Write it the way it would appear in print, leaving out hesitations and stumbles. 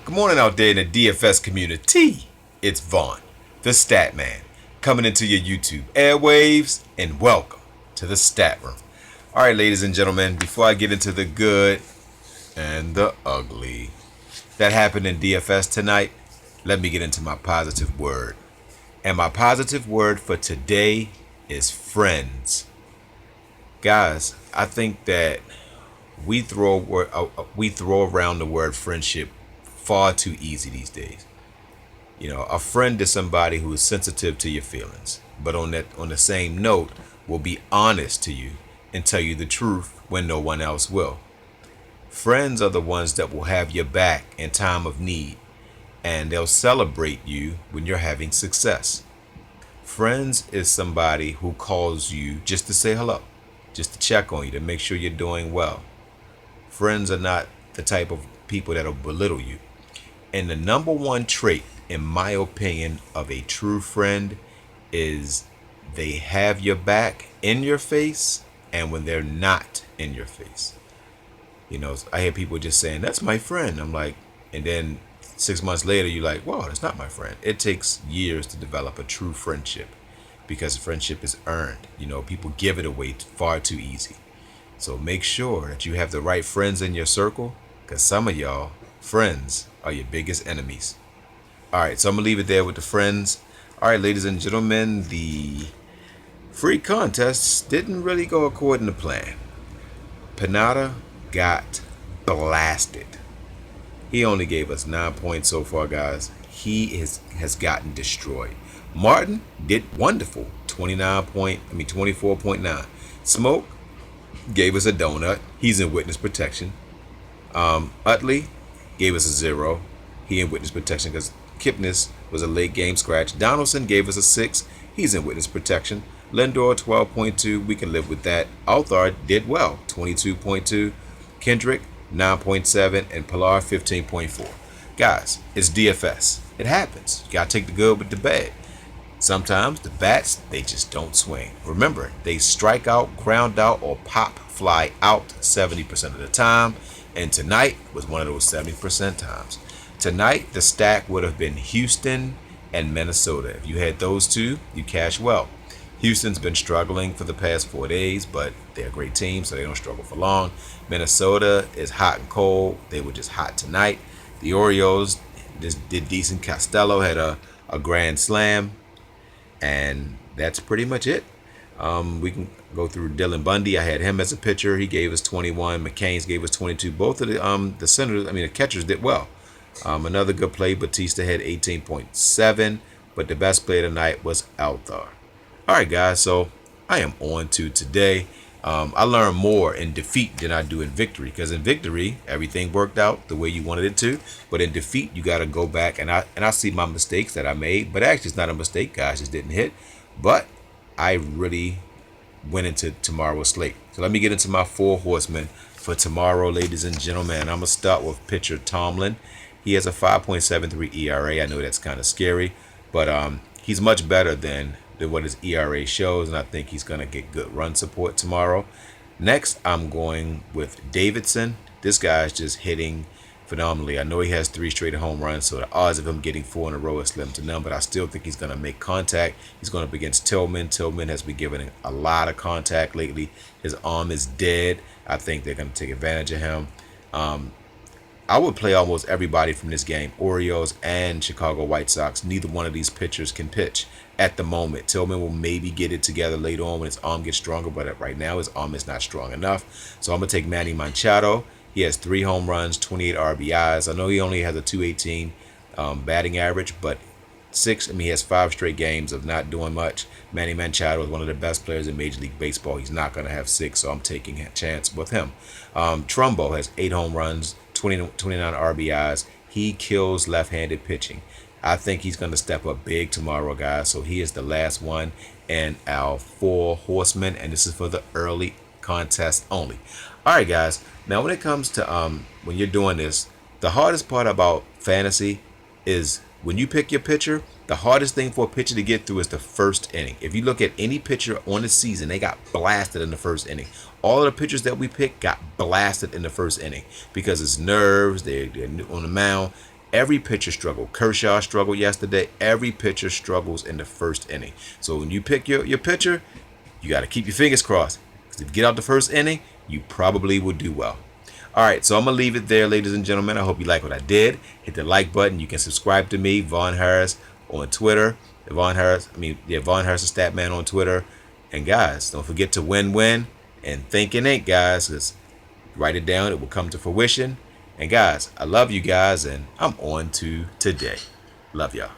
Good morning out there in the DFS community. It's Vaughn, the Stat Man, coming into your YouTube airwaves, and welcome to the Stat Room. All right, ladies and gentlemen, before I get into the good and the ugly that happened in DFS tonight, let me get into my positive word. And my positive word for today is friends. Guys, I think that we throw around the word friendship far too easy these days. You know, a friend is somebody who is sensitive to your feelings, but on the same note, will be honest to you and tell you the truth when no one else will. Friends are the ones that will have your back in time of need, and they'll celebrate you when you're having success. Friends is somebody who calls you just to say hello, just to check on you, to make sure you're doing well. Friends are not the type of people that'll belittle you. And the number one trait, in my opinion, of a true friend is they have your back in your face and when they're not in your face. You know, I hear people just saying, that's my friend. I'm like, and then 6 months later, you're like, whoa, that's not my friend. It takes years to develop a true friendship because friendship is earned. You know, people give it away far too easy. So make sure that you have the right friends in your circle, because some of y'all, friends, are your biggest enemies. All right, so I'm going to leave it there with the friends. All right, ladies and gentlemen, the free contests didn't really go according to plan. Panada got blasted. He only gave us 9 points so far, guys. He has gotten destroyed. Martin did wonderful, 24.9. Smoke gave us a donut. He's in witness protection. Utley gave us a 0. He in witness protection because Kipnis was a late game scratch. Donaldson gave us a 6. He's in witness protection. Lindor 12.2. We can live with that. Althard did well, 22.2. Kendrick 9.7 and Pilar 15.4. Guys, it's DFS. It happens. You gotta take the good with the bad. Sometimes the bats, they just don't swing. Remember, they strike out, ground out, or pop fly out 70% of the time. And tonight was one of those 70% times. Tonight, the stack would have been Houston and Minnesota. If you had those two, you cash well. Houston's been struggling for the past 4 days, but they're a great team, so they don't struggle for long. Minnesota is hot and cold. They were just hot tonight. The Orioles just did decent. Costello had a grand slam, and that's pretty much it. We can go through Dylan Bundy. I had him as a pitcher. He gave us 21. McCain's gave us 22. Both of the catchers did well. Another good play, Batista had 18.7, but the best player tonight was Althar. All right, guys, so I am on to today. I learned more in defeat than I do in victory, because in victory, everything worked out the way you wanted it to. But in defeat, you got to go back, and I see my mistakes that I made. But actually, it's not a mistake, guys. Just didn't hit. But I really went into tomorrow's slate. So let me get into my 4 horsemen for tomorrow, ladies and gentlemen. I'm going to start with pitcher Tomlin. He has a 5.73 ERA. I know that's kind of scary, but he's much better than what his ERA shows, and I think he's going to get good run support tomorrow. Next, I'm going with Davidson. This guy's just hitting phenomenally. I know he has 3 straight home runs, so the odds of him getting 4 in a row is slim to none, but I still think he's going to make contact. He's going up against Tillman. Tillman has been giving a lot of contact lately. His arm is dead. I think they're going to take advantage of him. I would play almost everybody from this game, Orioles and Chicago White Sox. Neither one of these pitchers can pitch at the moment. Tillman will maybe get it together later on when his arm gets stronger, but right now his arm is not strong enough. So I'm going to take Manny Machado. He has 3 home runs, 28 RBIs. I know he only has a 218 batting average, but he has 5 straight games of not doing much. Manny Machado is one of the best players in Major League Baseball. He's not going to have 6, so I'm taking a chance with him. Trumbo has 8 home runs, 29 RBIs. He kills left-handed pitching. I think he's going to step up big tomorrow, guys. So he is the last one in our 4 horsemen, and this is for the early contest only. All right, guys. Now, when it comes to when you're doing this, the hardest part about fantasy is when you pick your pitcher, the hardest thing for a pitcher to get through is the first inning. If you look at any pitcher on the season, they got blasted in the first inning. All of the pitchers that we picked got blasted in the first inning because it's nerves, they're on the mound. Every pitcher struggled. Kershaw struggled yesterday. Every pitcher struggles in the first inning. So when you pick your pitcher, you got to keep your fingers crossed. Because if you get out the first inning, you probably will do well. All right, so I'm going to leave it there, ladies and gentlemen. I hope you like what I did. Hit the like button. You can subscribe to me, Vaughn Harris, on Twitter. Vaughn Harris the Statman on Twitter. And guys, don't forget to win and think it ain't, guys. Just write it down. It will come to fruition. And guys, I love you guys, and I'm on to today. Love y'all.